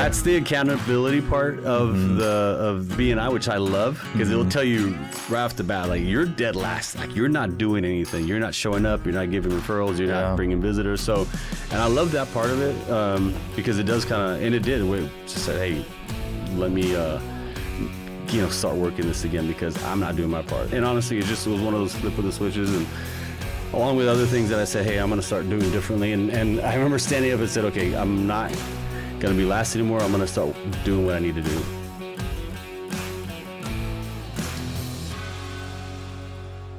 That's the accountability part of of BNI, which I love, because it'll tell you right off the bat, like, you're dead last. Like, you're not doing anything. You're not showing up. You're not giving referrals. You're not bringing visitors. So, and I love that part of it, because it does kind of, and it did. We just said, hey, let me, start working this again, because I'm not doing my part. And honestly, it was one of those flip of the switches, and along with other things that I said, hey, I'm going to start doing differently. And I remember standing up and said, okay, I'm not going to be last anymore. I'm going to start doing what I need to do.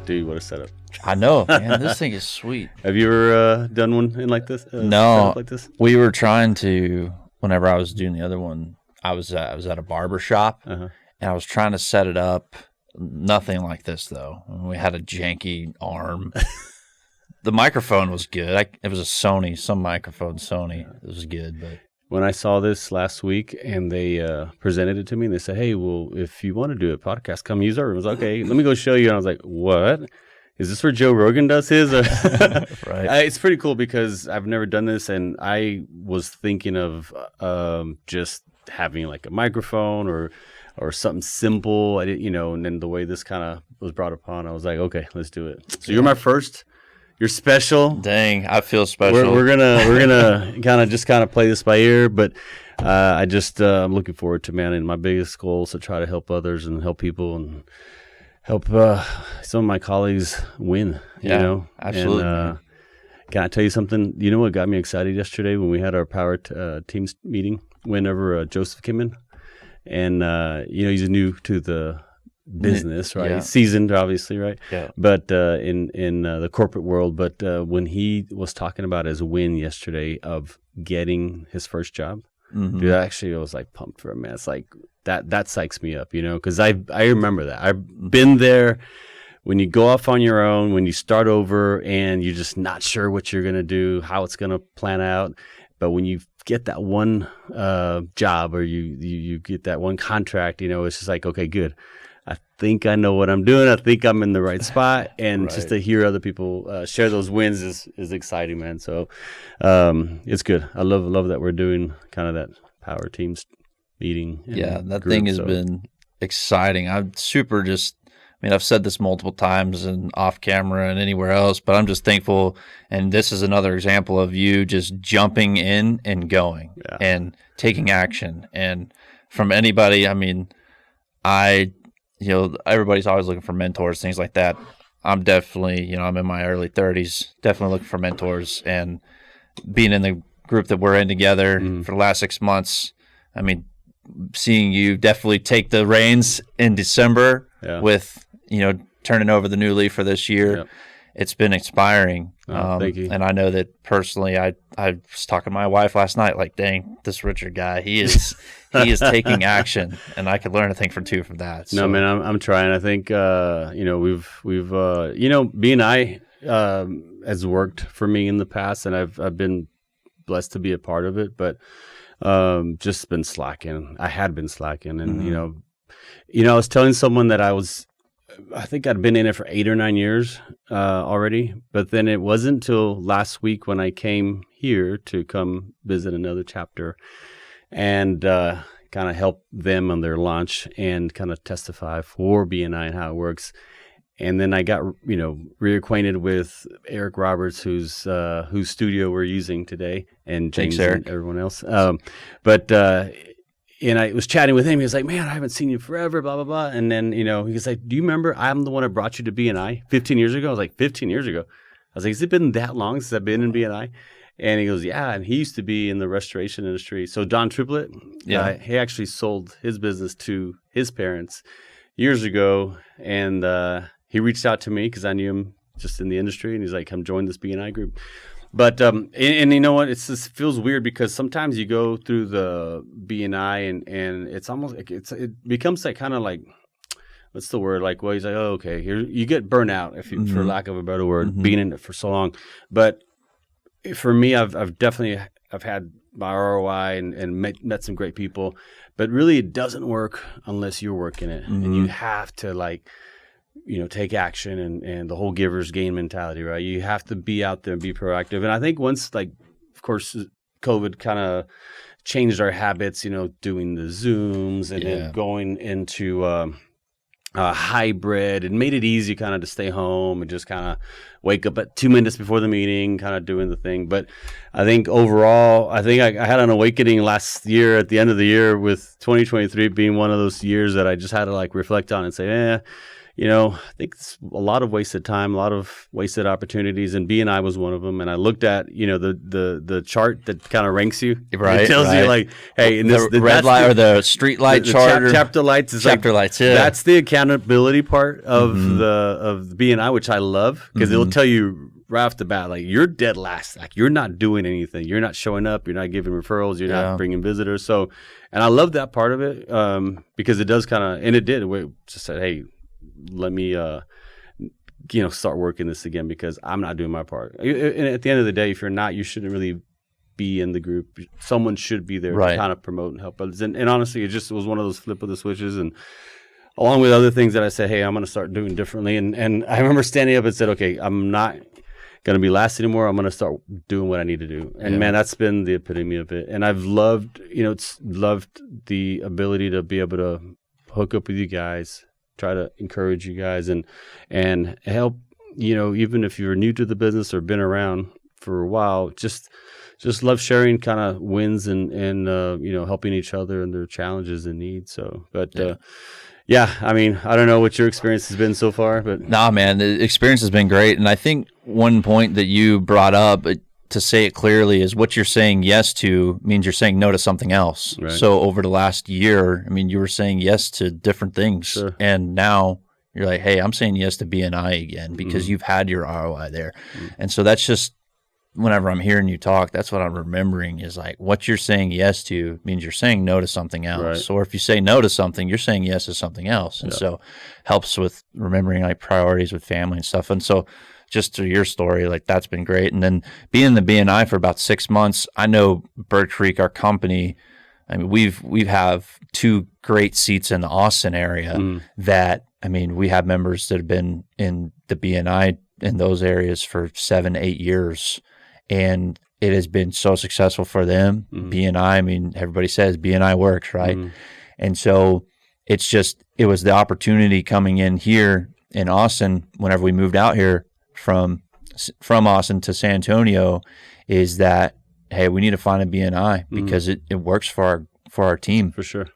Dude, what a setup. I know, man. This thing is sweet. Have you ever done one in like this? No. Like this? We were trying to, whenever I was doing the other one, I was at a barber shop, and I was trying to set it up. Nothing like this, though. We had a janky arm. The microphone was good. It was a Sony, some microphone, Sony. It was good, but... When I saw this last week and they presented it to me, and they said, hey, well, if you want to do a podcast, come use our room. I was like, okay, let me go show you. And I was like, what? Is this where Joe Rogan does his? Right. It's pretty cool because I've never done this, and I was thinking of just having like a microphone or something simple. I didn't, and then the way this kind of was brought upon, I was like, okay, let's do it. So you're my first. You're special. Dang, I feel special. We're gonna kind of play this by ear, but I'm looking forward to, man. And my biggest goal is to try to help others and help people and help some of my colleagues win. Yeah, absolutely. And, can I tell you something? You know what got me excited yesterday when we had our power teams meeting? Whenever Joseph came in, and he's new to the business, right? Yeah. He's seasoned, obviously, right? Yeah. But in the corporate world, but when he was talking about his win yesterday of getting his first job, dude, actually, I was like pumped for him, man. It's like that psychs me up, because I remember that. I've been there when you go off on your own, when you start over, and you're just not sure what you're gonna do, how it's gonna plan out. But when you get that one job or you get that one contract, it's just like, okay, good. I think I know what I'm doing. I think I'm in the right spot. And just to hear other people share those wins is exciting, man. So it's good. I love that we're doing kind of that power teams meeting. That thing has been exciting. I've said this multiple times and off camera and anywhere else, but I'm just thankful. And this is another example of you just jumping in and going and taking action. And from anybody, everybody's always looking for mentors, things like that. I'm definitely, I'm in my early 30s, definitely looking for mentors. And being in the group that we're in together for the last 6 months, seeing you definitely take the reins in December with, turning over the new leaf for this year. Yep. It's been inspiring. Thank you. And I know that personally, I was talking to my wife last night, like, dang, this Richard guy, he is taking action, and I could learn a thing from that. So. No, man, I'm trying. I think, we've BNI has worked for me in the past, and I've been blessed to be a part of it, but just been slacking. I had been slacking, and I was telling someone that I think I'd been in it for 8 or 9 years already, but then it wasn't until last week when I came here to come visit another chapter and kind of help them on their launch and kind of testify for BNI and how it works. And then I got, reacquainted with Eric Roberts, whose studio we're using today, and James and everyone else. And I was chatting with him. He was like, man, I haven't seen you forever, blah, blah, blah. And then, he was like, do you remember I'm the one that brought you to BNI 15 years ago? I was like, 15 years ago? I was like, has it been that long since I've been in BNI? And he goes, yeah. And he used to be in the restoration industry. So Don Triplet, he actually sold his business to his parents years ago. And he reached out to me because I knew him just in the industry. And he's like, come join this BNI group. But and you know what? It just feels weird because sometimes you go through the BNI and it's almost like it becomes like kind of like, what's the word? Like, well, he's like, oh, okay, here you get burnt out for lack of a better word, being in it for so long. But for me, I've definitely had my ROI and met some great people. But really, it doesn't work unless you're working it, and you have to take action and the whole giver's gain mentality, right? You have to be out there and be proactive. And I think once, of course, COVID kind of changed our habits, doing the Zooms and then going into hybrid, and made it easy kind of to stay home and just kind of wake up at 2 minutes before the meeting, kind of doing the thing. But I think overall, I had an awakening last year at the end of the year, with 2023 being one of those years that I just had to like reflect on and say, I think it's a lot of wasted time, a lot of wasted opportunities, and B&I was one of them. And I looked at, the chart that kind of ranks you. Right. It tells you like, hey, in this, the red light or the street light chart. Chapter lights is chapter lights, yeah. That's the accountability part of the B&I, which I love, because it'll tell you right off the bat, like, you're dead last. Like, you're not doing anything. You're not showing up. You're not giving referrals. You're not bringing visitors. So, and I love that part of it, because it does kind of, and it did. We just said, hey, let me start working this again, because I'm not doing my part. And at the end of the day, if you're not, you shouldn't really be in the group. Someone should be there to kind of promote and help others. And honestly, it was one of those flip of the switches, and along with other things that I said, hey, I'm going to start doing differently. And I remember standing up and said, okay, I'm not going to be last anymore. I'm going to start doing what I need to do. And man, that's been the epitome of it. And I've loved the ability to be able to hook up with you guys, try to encourage you guys and help, even if you're new to the business or been around for a while, just love sharing kind of wins and helping each other and their challenges and needs. So, but I mean, I don't know what your experience has been so far, but man, the experience has been great. And I think one point that you brought up, to say it clearly, is what you're saying yes to means you're saying no to something else. Right. So over the last year, I mean, you were saying yes to different things. Sure. And now you're like, hey, I'm saying yes to B&I again, because you've had your ROI there. And so that's just, whenever I'm hearing you talk, that's what I'm remembering, is like, what you're saying yes to means you're saying no to something else. Right. Or if you say no to something, you're saying yes to something else. And so helps with remembering like priorities with family and stuff. And so just through your story, like, that's been great. And then being in the B&I for about 6 months, I know Bird Creek, our company, I mean, we have 2 great seats in the Austin area that, I mean, we have members that have been in the B&I in those areas for 7-8 years, and it has been so successful for them. B&I, I mean, everybody says B&I works, right? And so it was the opportunity coming in here in Austin whenever we moved out here from Austin to San Antonio, is that, hey, we need to find a B&I because it works for our team. For sure.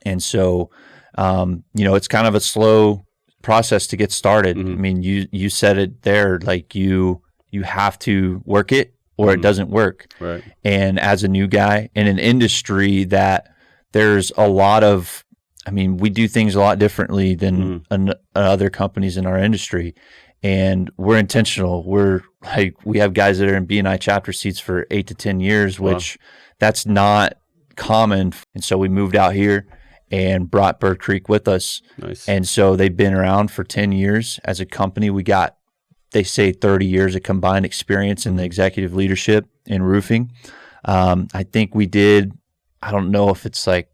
And so, it's kind of a slow process to get started. I mean, you said it there, like you have to work it or it doesn't work. Right. And as a new guy in an industry that there's a lot of, I mean, we do things a lot differently than other companies in our industry. And we're intentional. We have guys that are in B&I chapter seats for 8 to 10 years, which that's not common. And so we moved out here and brought Bird Creek with us. Nice. And so they've been around for 10 years as a company. We got, they say, 30 years of combined experience in the executive leadership in roofing. I think we did, I don't know if it's like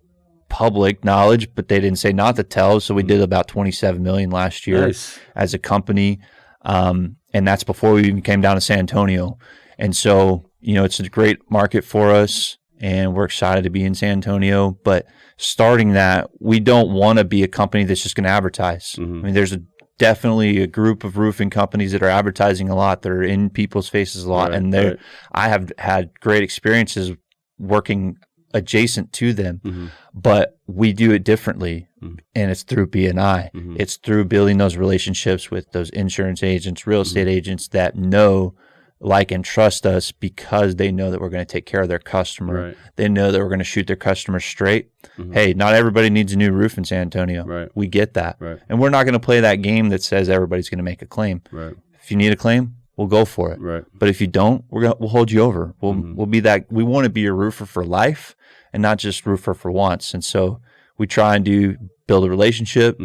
public knowledge, but they didn't say not to tell. So we did about $27 million last year as a company. And that's before we even came down to San Antonio. And so, it's a great market for us, and we're excited to be in San Antonio. But starting that, we don't want to be a company that's just going to advertise. I mean, there's definitely a group of roofing companies that are advertising a lot, that are in people's faces a lot. And I have had great experiences working adjacent to them, but we do it differently, and it's through B&I. It's through building those relationships with those insurance agents, real estate agents that know, like, and trust us, because they know that we're going to take care of their customer. Right. They know that we're going to shoot their customer straight. Hey, not everybody needs a new roof in San Antonio. Right. We get that. Right. And we're not going to play that game that says everybody's going to make a claim. Right. If you need a claim, we'll go for it. Right. But if you don't, we'll hold you over. We'll be that. We want to be your roofer for life, and not just roofer for once. And so we try and build a relationship.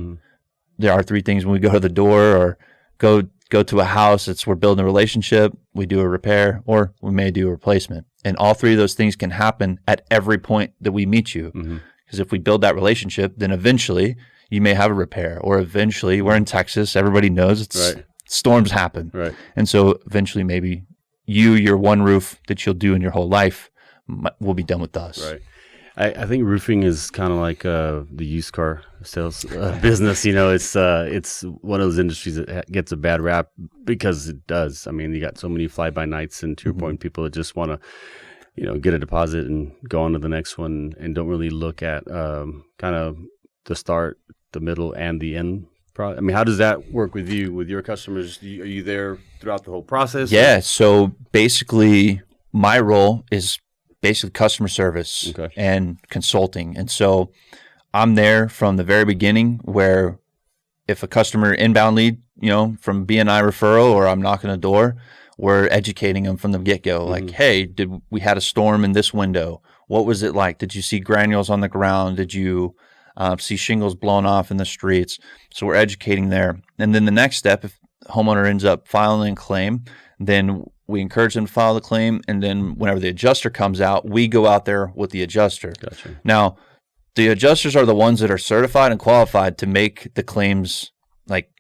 There are 3 things when we go to the door or go to a house. We're building a relationship, we do a repair, or we may do a replacement. And all 3 of those things can happen at every point that we meet you. Because if we build that relationship, then eventually you may have a repair, or eventually, we're in Texas, everybody knows storms happen. Right. And so eventually maybe your one roof that you'll do in your whole life will be done with us. Right. I think roofing is kind of like the used car sales business. It's one of those industries that gets a bad rap because it does. I mean, you got so many fly-by-nights and to your point, people that just want to, get a deposit and go on to the next one and don't really look at kind of the start, the middle, and the end. I mean, how does that work with you, with your customers? Are you there throughout the whole process? Yeah. So basically, my role is basically customer service and consulting. And so I'm there from the very beginning where if a customer inbound lead, from BNI referral or I'm knocking a door, we're educating them from the get-go. Like, hey, we had a storm in this window. What was it like? Did you see granules on the ground? Did you see shingles blown off in the streets? So we're educating there. And then the next step, if the homeowner ends up filing a claim, then we encourage them to file the claim. And then whenever the adjuster comes out, we go out there with the adjuster. Gotcha. Now, the adjusters are the ones that are certified and qualified to make the claims like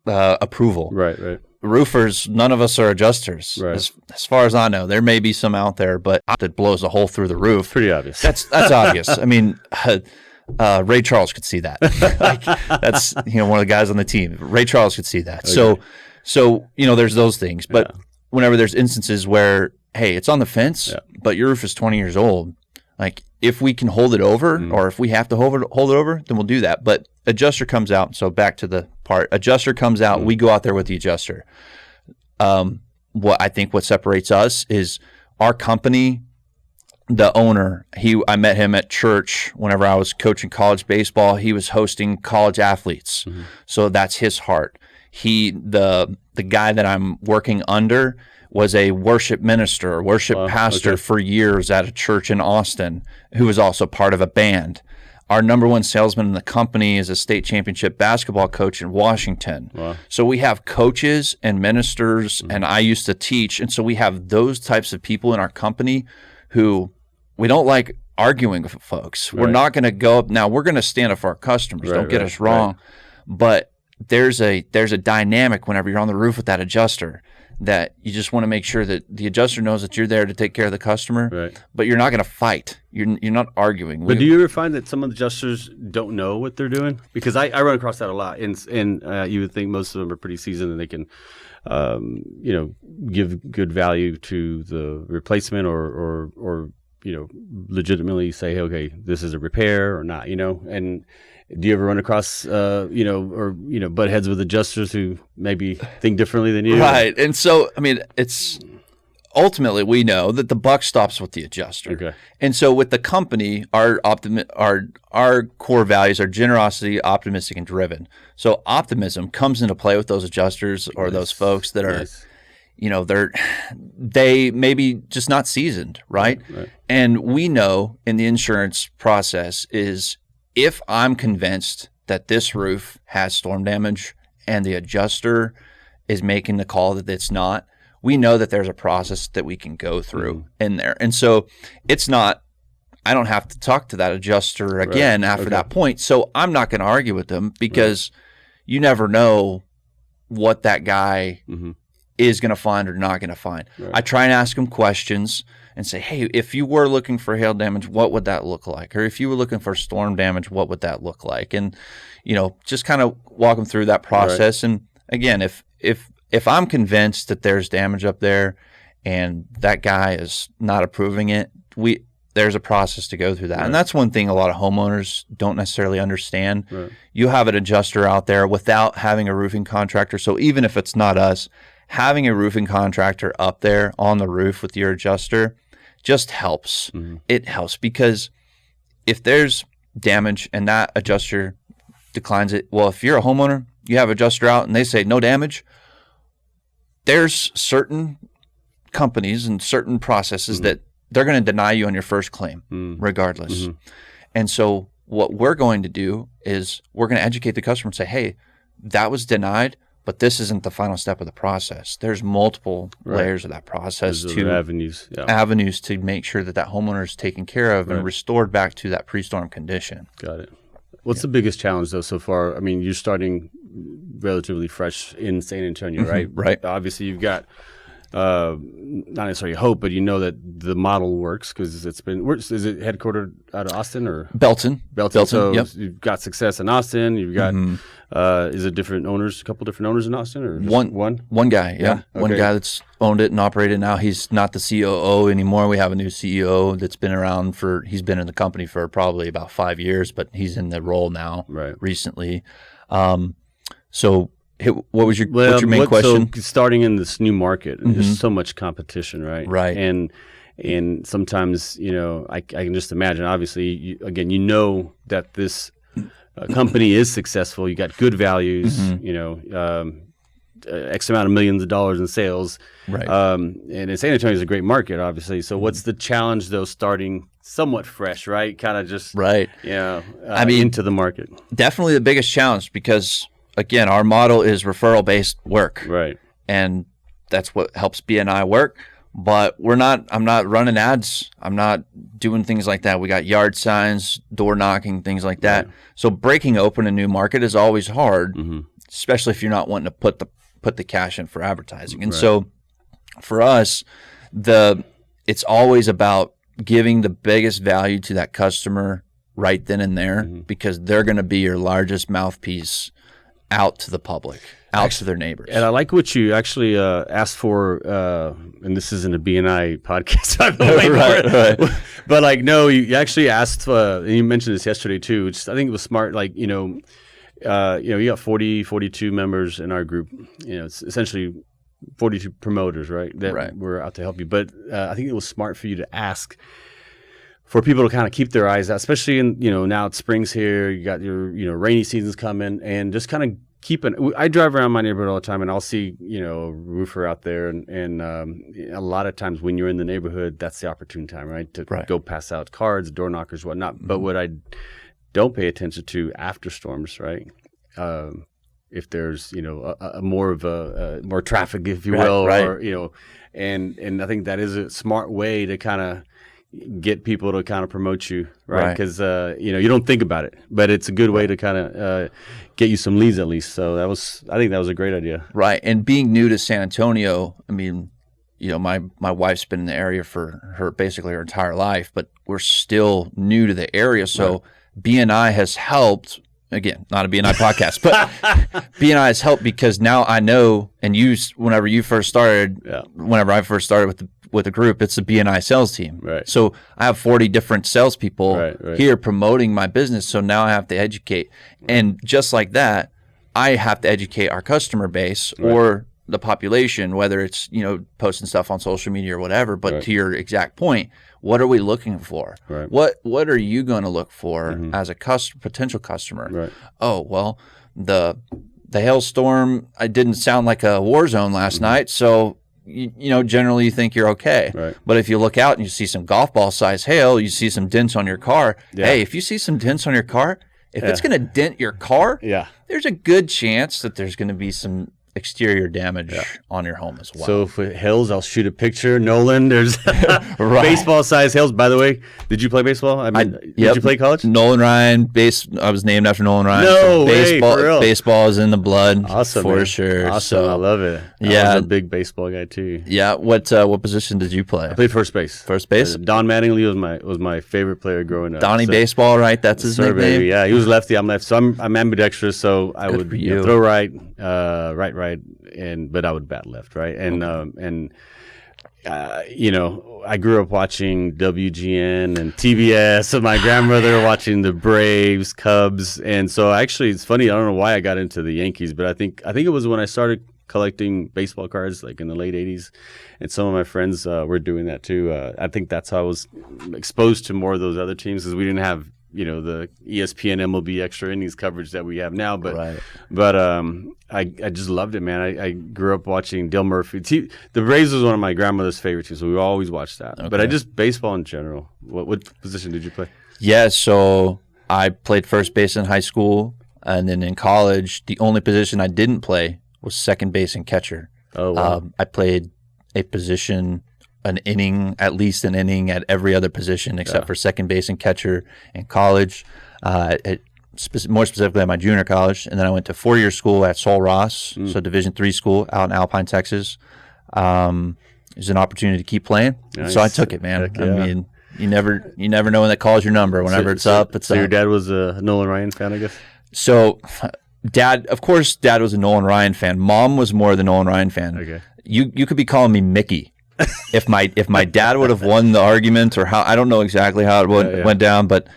approval. Right. Roofers, none of us are adjusters. Right. As far as I know, there may be some out there, but that blows a hole through the roof. Pretty obvious. That's obvious. I mean, Ray Charles could see that. That's one of the guys on the team. Ray Charles could see that. Okay. So there's those things. But whenever there's instances where, hey, it's on the fence, but your roof is 20 years old, like if we can hold it over or if we have to hold it over, then we'll do that. But adjuster comes out. So back to the part, adjuster comes out. We go out there with the adjuster. What separates us is our company. The owner, I met him at church whenever I was coaching college baseball. He was hosting college athletes. So that's his heart. The guy that I'm working under was a worship minister, pastor for years at a church in Austin, who was also part of a band. Our number one salesman in the company is a state championship basketball coach in Washington. Wow. So we have coaches and ministers, and I used to teach. And so we have those types of people in our company who we don't like arguing with folks. Right. We're not going to go up. Now, we're going to stand up for our customers. Don't get us wrong. Right. But there's a dynamic whenever you're on the roof with that adjuster that you just want to make sure that the adjuster knows that you're there to take care of the customer, but you're not going to fight. You're not arguing. But do you ever find that some of the adjusters don't know what they're doing? Because I run across that a lot, and you would think most of them are pretty seasoned and they can, give good value to the replacement or legitimately say, hey, okay, this is a repair or not, and do you ever run across, butt heads with adjusters who maybe think differently than you? Right. And so, I mean, it's ultimately we know that the buck stops with the adjuster. Okay. And so with the company, our core values are generosity, optimistic, and driven. So optimism comes into play with those adjusters or those folks that are, they maybe just not seasoned, right? And we know in the insurance process is if I'm convinced that this roof has storm damage and the adjuster is making the call that it's not, we know that there's a process that we can go through in there. And so it's not, I don't have to talk to that adjuster again after that point. So I'm not going to argue with them because you never know what that guy is going to find or not going to find. I try and ask him questions and say, hey, if you were looking for hail damage, what would that look like? Or if you were looking for storm damage, what would that look like? And, just kind of walk them through that process. And again, if I'm convinced that there's damage up there and that guy is not approving it, there's a process to go through that. And that's one thing a lot of homeowners don't necessarily understand. You have an adjuster out there without having a roofing contractor. So even if it's not us, having a roofing contractor up there on the roof with your adjuster just helps. It helps because if there's damage and that adjuster declines it, well, if you're a homeowner, you have an adjuster out and they say no damage, there's certain companies and certain processes that they're going to deny you on your first claim regardless. And so what we're going to do is we're going to educate the customer and say, hey, that was denied, but this isn't the final step of the process. There's multiple layers of that process avenues to make sure that homeowner is taken care of and restored back to that pre-storm condition. Got it. What's the biggest challenge though so far? I mean, you're starting relatively fresh in San Antonio, right? Right. Obviously, you've got not necessarily hope, but you know that the model works because it's been. Is it headquartered out of Austin or Belton? So yep. you've got success in Austin. You've got is it different owners? A couple different owners in Austin, or just one guy? Yeah, Okay. One guy that's owned it and operated it. Now he's not the COO anymore. We have a new CEO that's been around he's been in the company for probably about 5 years, but he's in the role now recently. So. What was what's your main question? So starting in this new market, there's so much competition, right? Right. And sometimes, I can just imagine, obviously, you know that this company is successful. You got good values, X amount of millions of dollars in sales. Right. And San Antonio is a great market, obviously. So what's the challenge, though, starting somewhat fresh, right? Kind of just, into the market. Definitely the biggest challenge because – again, our model is referral-based work, right? And that's what helps BNI work. But I'm not running ads. I'm not doing things like that. We got yard signs, door knocking, things like that. Right. So breaking open a new market is always hard, especially if you're not wanting to put the cash in for advertising. And so, for us, it's always about giving the biggest value to that customer right then and there because they're going to be your largest mouthpiece out to the public, to their neighbors. And I like what you actually asked for, and this isn't a BNI podcast, by the way. Right. But you actually asked, and you mentioned this yesterday too, which I think it was smart. You got 42 members in our group. It's essentially 42 promoters, right? That were out to help you. But I think it was smart for you to ask for people to kind of keep their eyes out, especially in, now it's spring's here, you got your, rainy season's coming, and just kind of I drive around my neighborhood all the time and I'll see, a roofer out there and a lot of times when you're in the neighborhood, that's the opportune time, right? To go pass out cards, door knockers, whatnot. But what I don't pay attention to after storms, right? If there's, a more of a more traffic, if you will, or, and I think that is a smart way to kind of get people to kind of promote you, right? Because you don't think about it, but it's a good way to kind of get you some leads at least. So I think that was a great idea, right? And being new to San Antonio, I mean, my wife's been in the area for basically her entire life, but we're still new to the area. So BNI has helped. Again, not a BNI podcast, but BNI has helped because now I know, and whenever I first started with the group, it's the BNI sales team. Right. So I have 40 different salespeople here promoting my business. So now I have to educate. And just like that, I have to educate our customer base or the population, whether it's, posting stuff on social media or whatever. But to your exact point, what are we looking for? Right. What are you going to look for as a potential customer? Right. Oh, well, the hailstorm, it didn't sound like a war zone last night, so generally you think you're okay. Right. But if you look out and you see some golf ball size hail, you see some dents on your car. Yeah. Hey, if you see some dents on your car, if it's going to dent your car, there's a good chance that there's going to be some exterior damage on your home as well. So if it hails, I'll shoot a picture. Nolan, there's baseball size hails. By the way, did you play baseball? Did you play college? Nolan Ryan, I was named after Nolan Ryan. No way, for real? Baseball is in the blood, awesome, for man. sure. Awesome, I love it. I was a big baseball guy too. Yeah, what position did you play? I played first base. First base. Don Mattingly was my favorite player growing up. Donnie Baseball, right? That's his nickname. Baby. Yeah, he was lefty. I'm lefty, so I'm ambidextrous. So I would throw right, but I would bat left, right? And I grew up watching WGN and TBS, and my grandmother watching the Braves, Cubs, and so actually it's funny. I don't know why I got into the Yankees, but I think it was when I started collecting baseball cards, like in the late '80s, and some of my friends were doing that too. I think that's how I was exposed to more of those other teams because we didn't have the ESPN MLB extra innings coverage that we have now, but I just loved it, man. I grew up watching Dale Murphy. The Braves was one of my grandmother's favorite teams, so we always watched that. Okay. But baseball in general. What position did you play? Yeah, so I played first base in high school, and then in college, the only position I didn't play was second base and catcher. Oh, wow. I played a position. At least an inning at every other position except for second base and catcher in college, more specifically at my junior college. And then I went to 4-year school at Sol Ross, so Division III school out in Alpine, Texas. It was an opportunity to keep playing. Nice. So I took it, man. Heck yeah. I mean, you never know when that calls your number. Whenever it's up, it's so up. your dad was a Nolan Ryan fan, I guess? So dad was a Nolan Ryan fan. Mom was more the Nolan Ryan fan. Okay. You could be calling me Mickey. If my dad would have won the argument, or how, I don't know exactly how it went down, but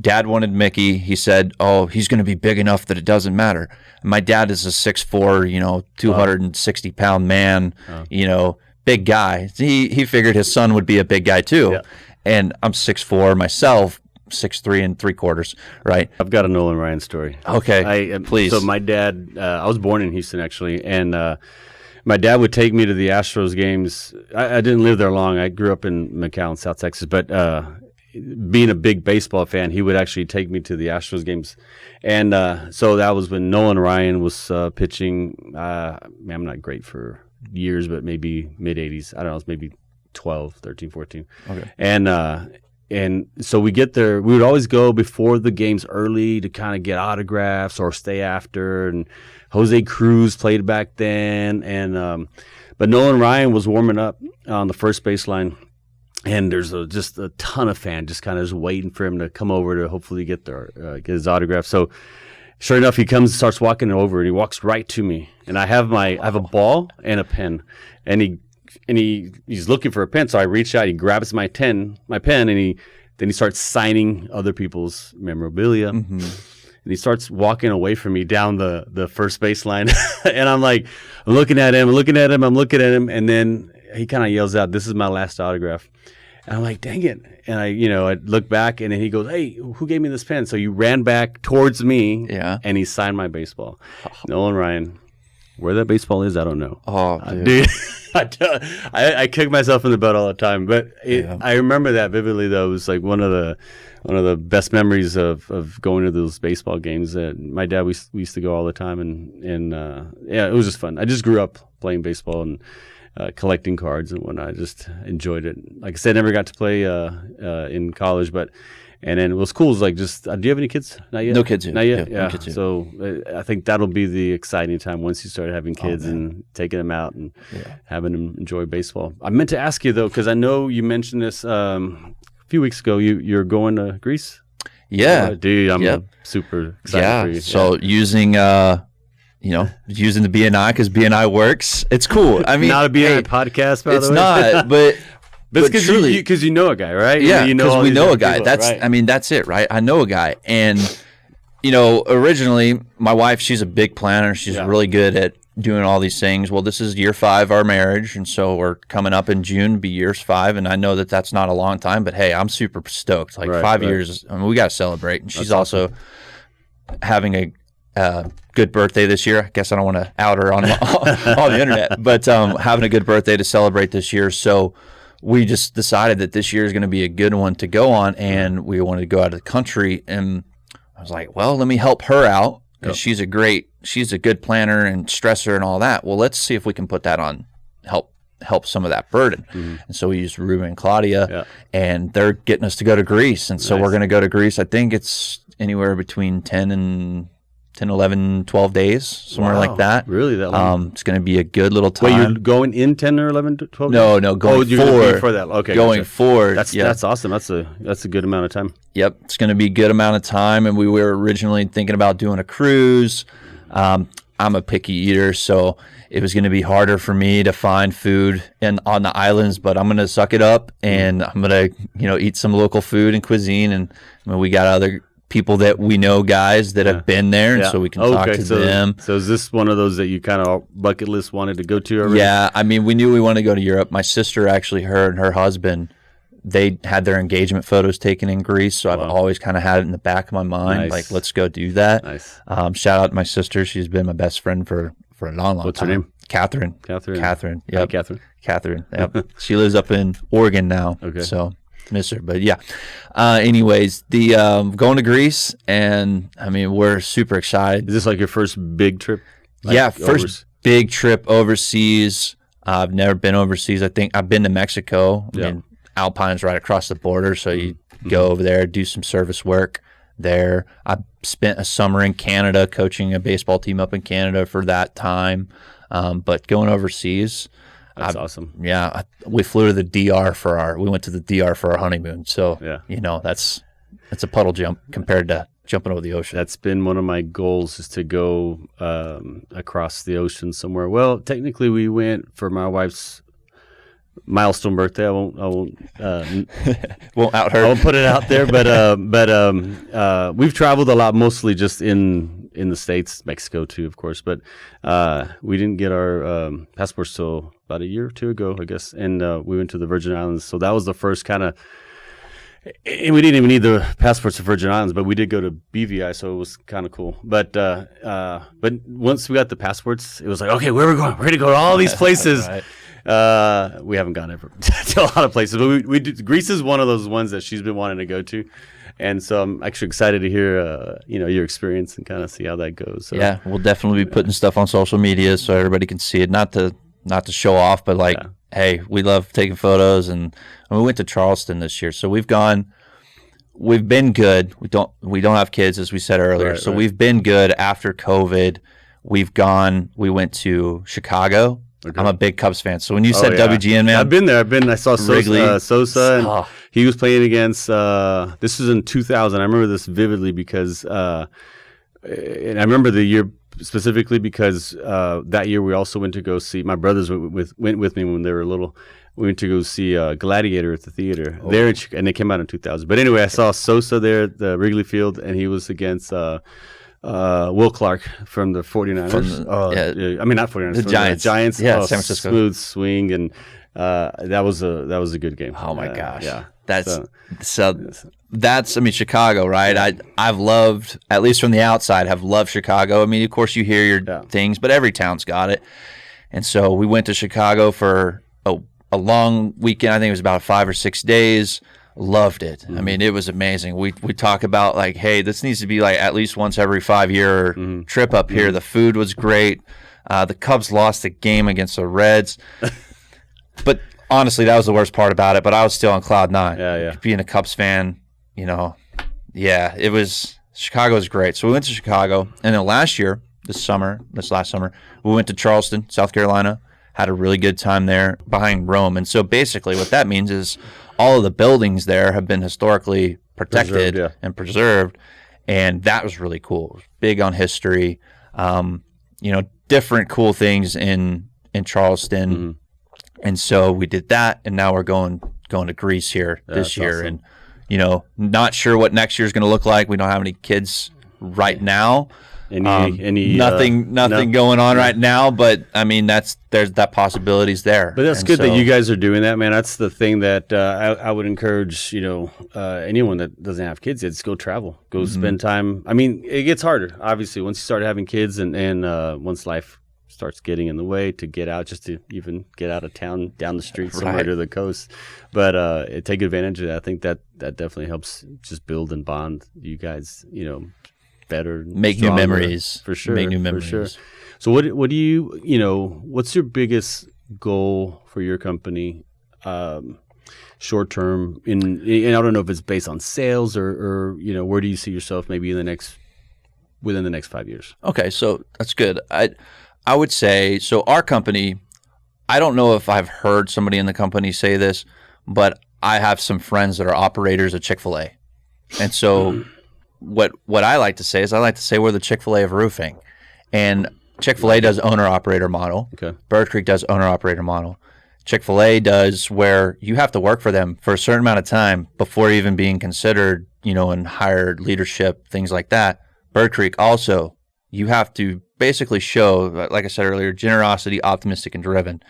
dad wanted Mickey. He said, "Oh, he's going to be big enough that it doesn't matter." And my dad is a 6'4", 260-pound man, big guy. He figured his son would be a big guy too. Yeah. And I'm 6'4" myself, 6'3 3/4", right? I've got a Nolan Ryan story. Okay, please. So my dad, I was born in Houston actually, and my dad would take me to the Astros games. I didn't live there long. I grew up in McAllen, South Texas, but being a big baseball fan, he would actually take me to the Astros games. And so that was when Nolan Ryan was pitching. I'm not great for years, but maybe mid-'80s. I don't know, it's maybe 12, 13, 14. Okay. And so we get there. We would always go before the games early to kind of get autographs or stay after. And Jose Cruz played back then. But Nolan Ryan was warming up on the first baseline. And there's just a ton of fans just kind of just waiting for him to come over to hopefully get his autograph. So sure enough, he comes and starts walking over, and he walks right to me. And I have a ball and a pen. And he's looking for a pen, so I reach out. He grabs my pen, and he starts signing other people's memorabilia. Mm-hmm. And he starts walking away from me down the first baseline, and I'm like, I'm looking at him, and then he kind of yells out, "This is my last autograph." And I'm like, "Dang it!" And I look back, and then he goes, "Hey, who gave me this pen?" So he ran back towards me, and he signed my baseball. Nolan Ryan. Where that baseball is, I don't know. Oh, dude. I kick myself in the butt all the time, but I remember that vividly. Though it was like one of the best memories of going to those baseball games. That my dad we used to go all the time, and it was just fun. I just grew up playing baseball and collecting cards and whatnot. I just enjoyed it. Like I said, never got to play in college, but. And then what's cool is like just, do you have any kids? Not yet? No kids yet. Not yet? No kids yet. So I think that'll be the exciting time once you start having kids and taking them out and having them enjoy baseball. I meant to ask you though, because I know you mentioned this a few weeks ago. You're going to Greece? Yeah. Dude, I'm super excited for you. So using the BNI, because BNI works. It's cool. I mean, not a BNI podcast, by the way. It's not, but because you know a guy, right? Yeah, because we know a guy. People, that's right. That's it, right? I know a guy, and originally my wife, she's a big planner. She's really good at doing all these things. Well, this is year 5 our marriage, and so we're coming up in June, be years 5, and I know that that's not a long time, but hey, I'm super stoked. Like 5 years, I mean, we got to celebrate. And she's also having a good birthday this year. I guess I don't want to out her on the internet, but having a good birthday to celebrate this year. So we just decided that this year is going to be a good one to go on, and we wanted to go out of the country. And I was like, well, let me help her out because she's a good planner and stressor and all that. Well, let's see if we can put that on, help some of that burden. Mm-hmm. And so we used Ruben and Claudia, and they're getting us to go to Greece. And so we're going to go to Greece. I think it's anywhere between 10, 11, 12 days, somewhere like that. Really? That long? It's going to be a good little time. Wait, you're going in 10 or 11, 12 days? No, going forward. For that. Okay, going forward. That's awesome. That's a good amount of time. Yep, it's going to be a good amount of time, and we were originally thinking about doing a cruise. I'm a picky eater, so it was going to be harder for me to find food on the islands, but I'm going to suck it up, and I'm going to eat some local food and cuisine, and we got other people that we know, guys that have been there, and so we can talk to them. So is this one of those that you kind of bucket list wanted to go to already? Yeah, I mean, we knew we wanted to go to Europe. My sister, actually, her and her husband, they had their engagement photos taken in Greece, so I've always kind of had it in the back of my mind, like, let's go do that. Nice. Shout out to my sister. She's been my best friend for a long time. What's her name? Catherine. Yep. Hi, Catherine. Catherine. Yep. She lives up in Oregon now. Okay. So miss her, but yeah. Anyways, the going to Greece, and I mean, we're super excited. Is this like your first big trip? First big trip overseas. I've never been overseas. I think I've been to Mexico. I mean, Alpine's right across the border, so you go over there, do some service work there. I spent a summer in Canada coaching a baseball team up in Canada for that time. But going overseas, That's awesome. Yeah, we flew to the DR we went to the DR for our honeymoon. So, that's a puddle jump compared to jumping over the ocean. That's been one of my goals, is to go across the ocean somewhere. Well, technically we went for my wife's milestone birthday. I won't won't out her. I won't put it out there, but we've traveled a lot, mostly just in the States, Mexico too, of course. But we didn't get our passports till about a year or two ago, I guess, and we went to the Virgin Islands. So that was the first kind of. And we didn't even need the passports to Virgin Islands, but we did go to BVI, so it was kind of cool. But once we got the passports, it was like, okay, where are we going? We're going to go to all these places. Right. We haven't gone ever to a lot of places, but we did, Greece is one of those ones that she's been wanting to go to. And so I'm actually excited to hear, your experience and kind of see how that goes. So, yeah, we'll definitely be putting stuff on social media so everybody can see it. Not to show off, but hey, we love taking photos, and we went to Charleston this year. So we've been good. We don't have kids, as we said earlier. Right, so we've been good after COVID. We went to Chicago. Okay. I'm a big Cubs fan. So when you said WGN, man. I've been there. I saw Sosa, and he was playing against, this was in 2000. I remember this vividly because, and I remember the year specifically because that year we also went to go see, my brothers went with me when they were little. We went to go see Gladiator at the theater there, and they came out in 2000. But anyway, I saw Sosa there at the Wrigley Field, and he was against Will Clark from the 49ers. I mean, not 49ers. The Giants. Giants. Yeah, San Francisco. Smooth swing, and that was a good game. Oh my gosh. Yeah. That's Chicago, right? Yeah. I've loved, at least from the outside, have loved Chicago. I mean, of course you hear your things, but every town's got it. And so we went to Chicago for a long weekend. I think it was about 5 or 6 days. Loved it. Mm-hmm. I mean, it was amazing. We talk about like, hey, this needs to be like at least once every 5-year trip up here. The food was great. The Cubs lost the game against the Reds. But honestly, that was the worst part about it. But I was still on cloud nine. Yeah. Being a Cubs fan, it was, Chicago was great. So we went to Chicago, and then this last summer, we went to Charleston, South Carolina. Had a really good time there behind Rome. And so basically what that means is all of the buildings there have been historically protected and preserved. And that was really cool. It was big on history, different cool things in Charleston. Mm-hmm. And so we did that, and now we're going to Greece here this year. Awesome. And, not sure what next year's going to look like. We don't have any kids right now. Nothing going on right now, but I mean there's that possibility's there. But that's good that you guys are doing that, man. That's the thing that I would encourage, anyone that doesn't have kids yet, just go travel, go spend time. I mean, it gets harder, obviously, once you start having kids and once life starts getting in the way to get out, just to even get out of town, down the street somewhere to the coast. But take advantage of that. I think that definitely helps just build and bond you guys, better, make stronger, new memories for sure. Make new memories. For sure. So what do you what's your biggest goal for your company, short term? And I don't know if it's based on sales or where do you see yourself maybe within the next 5 years? Okay, so that's good. I would say, so our company, I don't know if I've heard somebody in the company say this, but I have some friends that are operators at Chick-fil-A, and so. What I like to say is we're the Chick-fil-A of roofing. And Chick-fil-A does owner-operator model. Okay. Bird Creek does owner-operator model. Chick-fil-A does where you have to work for them for a certain amount of time before even being considered, and hired leadership, things like that. Bird Creek also, you have to basically show, like I said earlier, generosity, optimistic, and driven.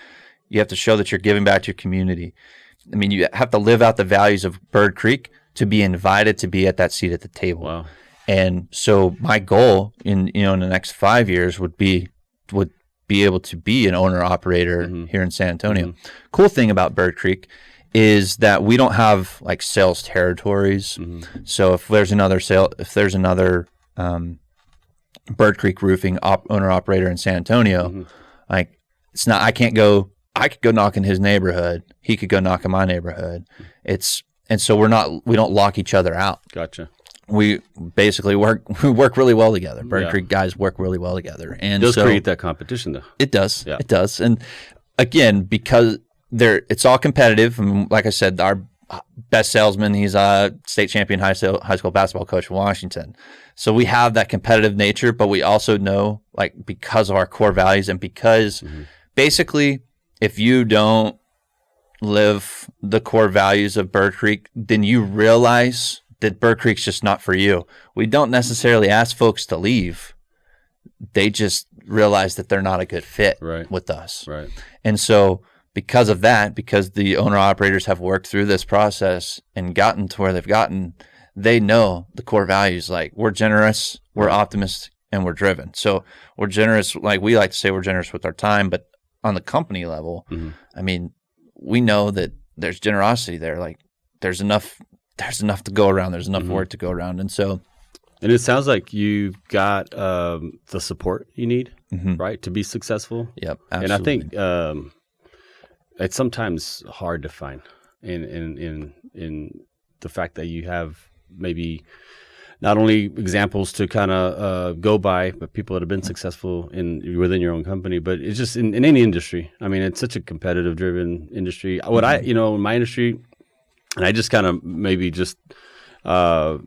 You have to show that you're giving back to your community. I mean, you have to live out the values of Bird Creek to be invited to be at that seat at the table. Wow. And so my goal in the next 5 years would be able to be an owner operator here in San Antonio. Mm-hmm. Cool thing about Bird Creek is that we don't have like sales territories. Mm-hmm. So if there's another Bird Creek roofing owner operator in San Antonio, like it's not, I could go knock in his neighborhood. He could go knock in my neighborhood. And so we don't lock each other out. Gotcha. We basically work really well together. Bird Creek guys work really well together. And it does create that competition, though. It does. Yeah. It does. And again, because it's all competitive. I mean, like I said, our best salesman, he's a state champion high school basketball coach from Washington. So we have that competitive nature, but we also know, like, because of our core values and because basically if you don't live the core values of Bird Creek, then you realize that Bird Creek's just not for you. We don't necessarily ask folks to leave. They just realize that they're not a good fit with us. Right. And so because of that, because the owner-operators have worked through this process and gotten to where they've gotten, they know the core values. Like, we're generous, we're optimists, and we're driven. So we're generous. Like, we like to say we're generous with our time, but on the company level, I mean, we know that there's generosity there. Like, there's enough to go around. There's enough work to go around. And so, and it sounds like you've got the support you need, right, to be successful. Yep, absolutely. And I think it's sometimes hard to find in the fact that you have maybe not only examples to kind of go by, but people that have been successful within your own company. But it's just in any industry. I mean, it's such a competitive driven industry. What in my industry, and I just kind of maybe just have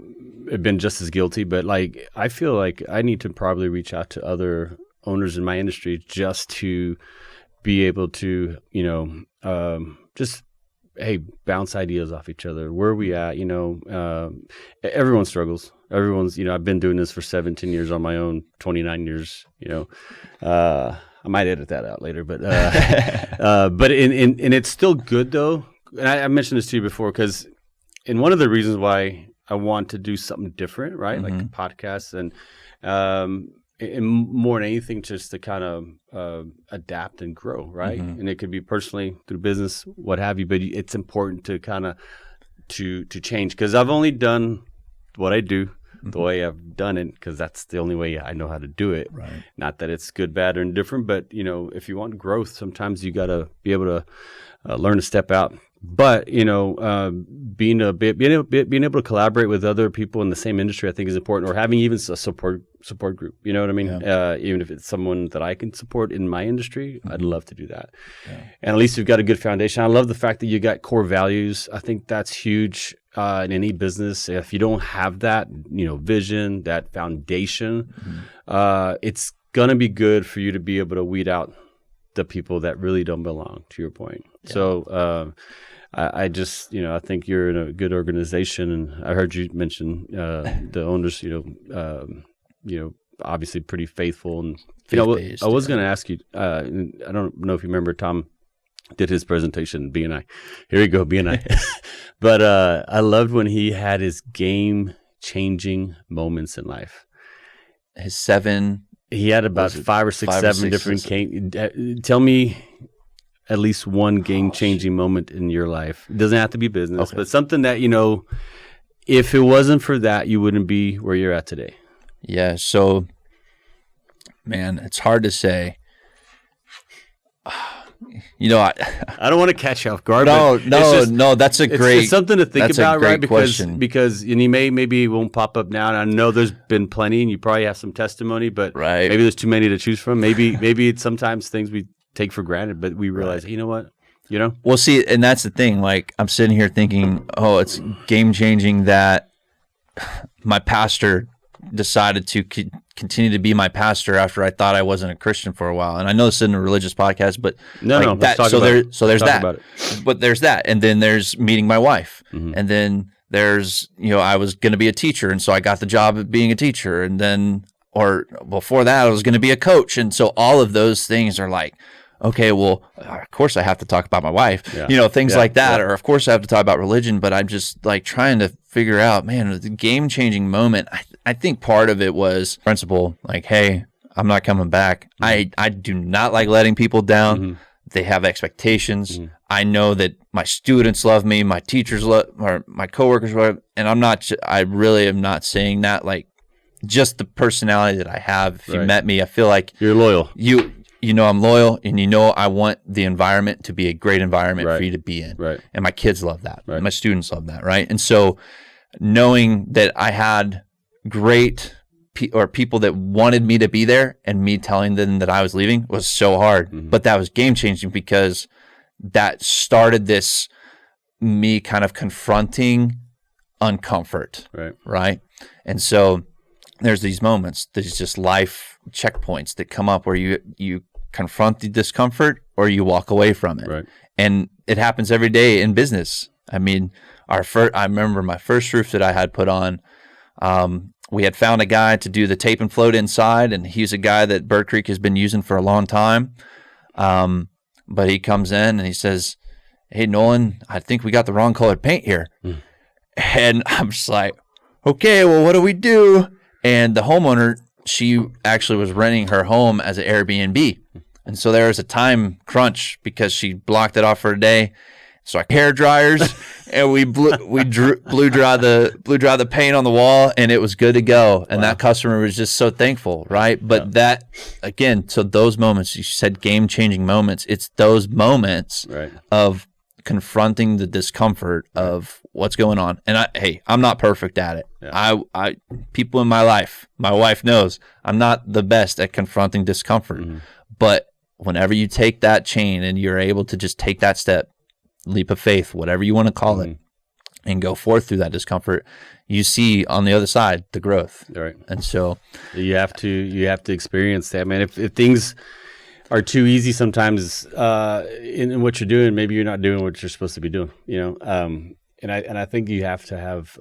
been just as guilty, but like, I feel like I need to probably reach out to other owners in my industry just to be able to, just, hey, bounce ideas off each other. Where are we at? Everyone struggles. Everyone's, I've been doing this for 17 years on my own, 29 years, I might edit that out later, but it's still good though. And I mentioned this to you before, because one of the reasons why I want to do something different, right? Like podcasts and more than anything, just to kind of adapt and grow, right? And it could be personally, through business, what have you, but it's important to kind of to change, because I've only done what I do the way I've done it, because that's the only way I know how to do it. Right. Not that it's good, bad, or indifferent, but if you want growth, sometimes you got to be able to learn to step out. But being able to collaborate with other people in the same industry, I think, is important. Or having even a support group. You know what I mean? Yeah. Even if it's someone that I can support in my industry, I'd love to do that. Yeah. And at least you've got a good foundation. I love the fact that you got core values. I think that's huge in any business. If you don't have that, vision, that foundation, it's gonna be good for you to be able to weed out the people that really don't belong. To your point. Yeah. So. I just, I think you're in a good organization, and I heard you mention the owners, obviously pretty faithful. And I was going to ask you, I don't know if you remember, Tom did his presentation, BNI. Here you go, BNI. But I loved when he had his game-changing moments in life. His 7. He had about 5 or 6, 7 different. Tell me at least one game-changing moment in your life. It doesn't have to be business, but something that, if it wasn't for that, you wouldn't be where you're at today. Yeah. So, man, it's hard to say. I don't want to catch you off guard. No, that's a great. It's something to think about, right? Because and maybe it won't pop up now. And I know there's been plenty, and you probably have some testimony, but maybe there's too many to choose from. Maybe it's sometimes things we take for granted, but we realize, you know what, Well, see, and that's the thing. Like, I'm sitting here thinking, it's game changing that my pastor decided to continue to be my pastor after I thought I wasn't a Christian for a while. And I know this isn't a religious podcast, but let's talk about it. So there's that. But there's that, and then there's meeting my wife, and then there's I was going to be a teacher, and so I got the job of being a teacher, and then before that I was going to be a coach, and so all of those things are like, okay, well, of course I have to talk about my wife, things like that, or of course I have to talk about religion, but I'm just like trying to figure out, man, the game-changing moment. I think part of it was principle, like, hey, I'm not coming back. I do not like letting people down. They have expectations. I know that my students love me, my teachers love, or my coworkers love, and I really am not saying that, like, just the personality that I have. If you met me, I feel like you're loyal. I'm loyal, and I want the environment to be a great environment for you to be in. Right. And my kids love that. Right. My students love that. Right. And so knowing that I had great or people that wanted me to be there, and me telling them that I was leaving was so hard. But that was game changing, because that started this me kind of confronting uncomfort. Right. And so there's these moments, there's just life checkpoints that come up where you confront the discomfort or you walk away from it. And it happens every day in business. I mean, I remember my first roof that I had put on. We had found a guy to do the tape and float inside, and he's a guy that Bird Creek has been using for a long time. But he comes in and he says, "Hey, Nolan, I think we got the wrong colored paint here." And I'm just like, okay, well, what do we do? And the homeowner, she actually was renting her home as an Airbnb. And so there was a time crunch because she blocked it off for a day. So I hair dryers and we blew dry the paint on the wall, and it was good to go. And that customer was just so thankful, right? But that, again, so those moments, you said game-changing moments, it's those moments of confronting the discomfort of what's going on. And I'm not perfect at it. I people in my life, my wife knows I'm not the best at confronting discomfort. But whenever you take that chain and you're able to just take that step, leap of faith, whatever you want to call it, and go forth through that discomfort, you see on the other side the growth. And so you have to experience that, man. If things are too easy sometimes in what you're doing, maybe you're not doing what you're supposed to be doing, and I think you have to have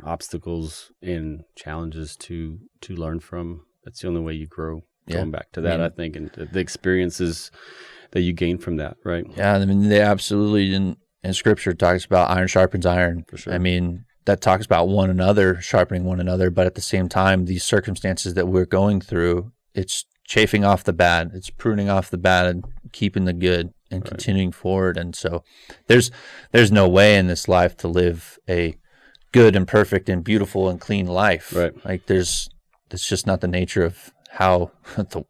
obstacles and challenges to learn from. That's the only way you grow. Going back to that, I think, and the experiences that you gain from that, right? Yeah, I mean, they absolutely, in Scripture, talks about iron sharpens iron. For sure. I mean, that talks about one another, sharpening one another, but at the same time, these circumstances that we're going through, it's chafing off the bad, it's pruning off the bad and keeping the good and continuing forward. And so there's no way in this life to live a good and perfect and beautiful and clean life. Like that's just not the nature of how the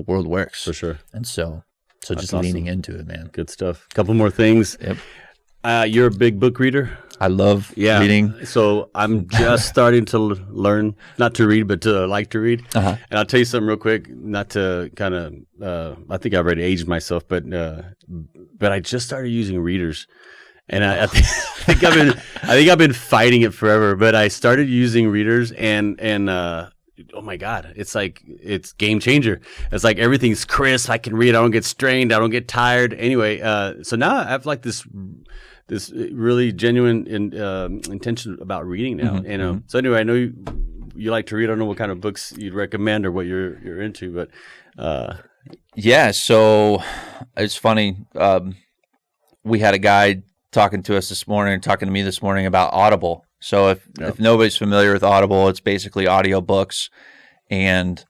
world works. For sure. And so just leaning into it, man. Good stuff. A couple more things. You're a big book reader. I love reading. So I'm just starting to learn, not to read, but to like to read. And I'll tell you something real quick, not to kind of, I think I already aged myself, but I just started using readers. And I think I've been fighting it forever, but I started using readers and oh my God, it's game changer. It's like everything's crisp. I can read. I don't get strained. I don't get tired. Anyway, so now I have like this really genuine intention about reading now. So anyway, I know you like to read. I don't know what kind of books you'd recommend or what you're into, but so it's funny. We had a guy talking to me this morning about Audible. So if nobody's familiar with Audible, it's basically audiobooks. And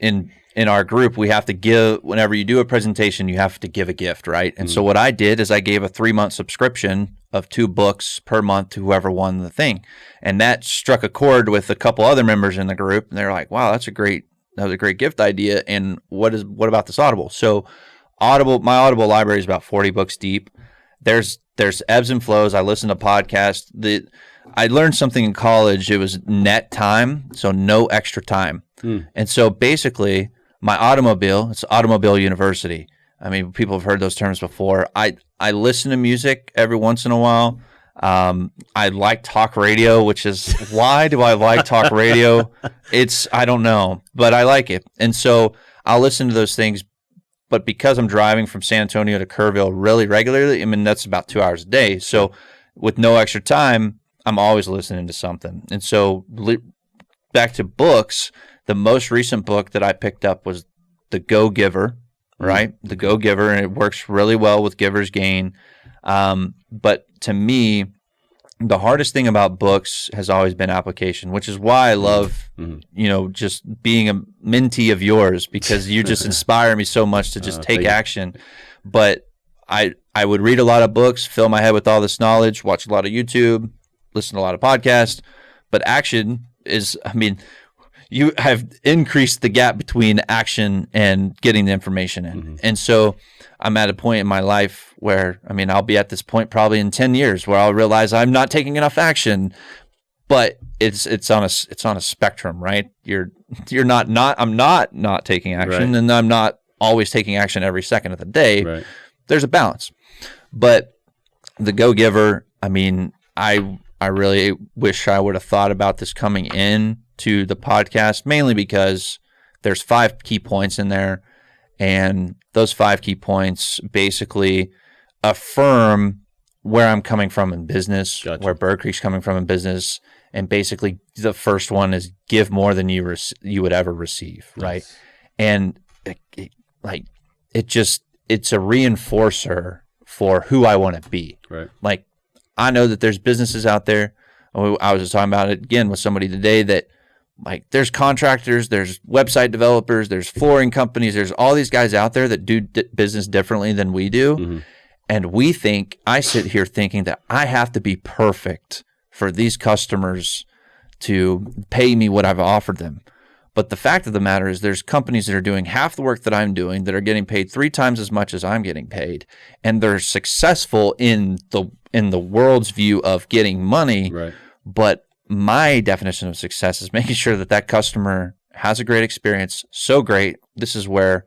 in our group, we have to give, whenever you do a presentation, you have to give a gift, right? And so what I did is I gave a 3-month subscription of 2 books per month to whoever won the thing. And that struck a chord with a couple other members in the group. And they're like, wow, that was a great gift idea. And what about this Audible? So my Audible library is about 40 books deep. There's ebbs and flows. I listen to podcasts. I learned something in college. It was net time, so no extra time. And so basically, my automobile, it's Automobile University. I mean, people have heard those terms before. I listen to music every once in a while. I like talk radio, which is, why do I like talk radio? I don't know, but I like it. And so I'll listen to those things. But because I'm driving from San Antonio to Kerrville really regularly, I mean, that's about 2 hours a day. So with no extra time, I'm always listening to something. And so back to books, the most recent book that I picked up was The Go-Giver, right? The Go-Giver, and it works really well with Giver's Gain. But to me, the hardest thing about books has always been application, which is why I love, just being a mentee of yours, because you just inspire me so much to just take action. But I would read a lot of books, fill my head with all this knowledge, watch a lot of YouTube, listen to a lot of podcasts. But action is, you have increased the gap between action and getting the information in. And so I'm at a point in my life where, I'll be at this point probably in 10 years where I'll realize I'm not taking enough action. but it's on a spectrum, right? I'm not taking action, Right. and I'm not always taking action every second of the day. Right. There's a balance. But the Go-Giver, I mean, I really wish I would have thought about this coming in to the podcast, mainly because there's 5 key points in there, and those 5 key points basically affirm where I'm coming from in business, Gotcha. where Bird Creek's coming from in business, and basically the first one is give more than you would ever receive, right? Nice. And it's a reinforcer for who I want to be. Right. Like, I know that there's businesses out there. I was just talking about it again with somebody today that, like, there's contractors, there's website developers, there's flooring companies, there's all these guys out there that do business differently than we do. Mm-hmm. And I sit here thinking that I have to be perfect for these customers to pay me what I've offered them. But the fact of the matter is there's companies that are doing half the work that I'm doing that are getting paid 3 times as much as I'm getting paid. And they're successful in the world's view of getting money. Right. But my definition of success is making sure that customer has a great experience. So great. This is where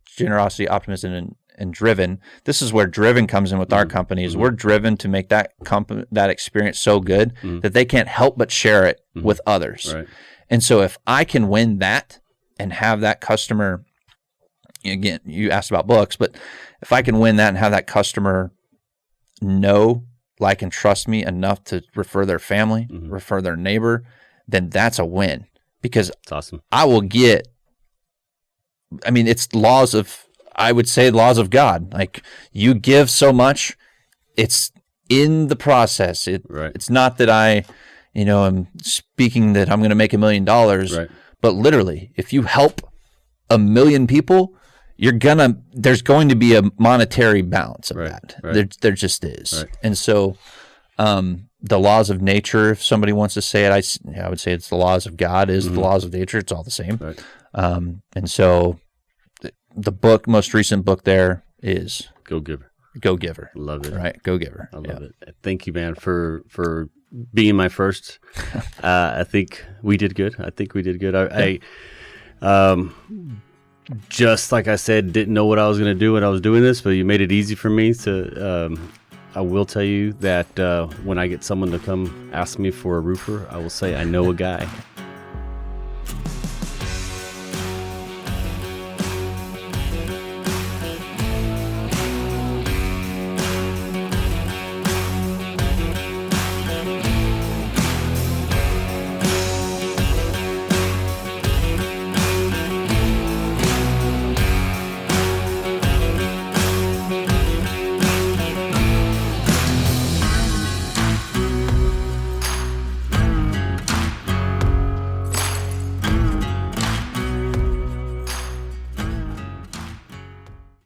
generosity, optimism, and driven. This is where driven comes in with our companies. We're driven to make that experience so good that they can't help but share it with others. Right. And so if I can win that and have that customer, again, you asked about books, but if I can win that and have that customer know, like, and trust me enough to refer their family, refer their neighbor, then that's a win. Because That's awesome. I will get, I mean, it's laws of God. Like, you give so much, it's in the process. Right. It's not that I'm speaking that I'm going to make $1 million, Right. but literally, if you help 1 million people, there's going to be a monetary balance of Right. that. Right. There just is. Right. And so, the laws of nature, if somebody wants to say it, I would say it's the laws of God, the laws of nature. It's all the same. Right. And so the most recent book there is Go-Giver. Go-Giver. Love it. Right. Go-Giver. I love it. Thank you, man, for being my first. I think we did good. I just like I said, didn't know what I was going to do when I was doing this, but you made it easy for me to. I will tell you that when I get someone to come ask me for a roofer, I will say I know a guy,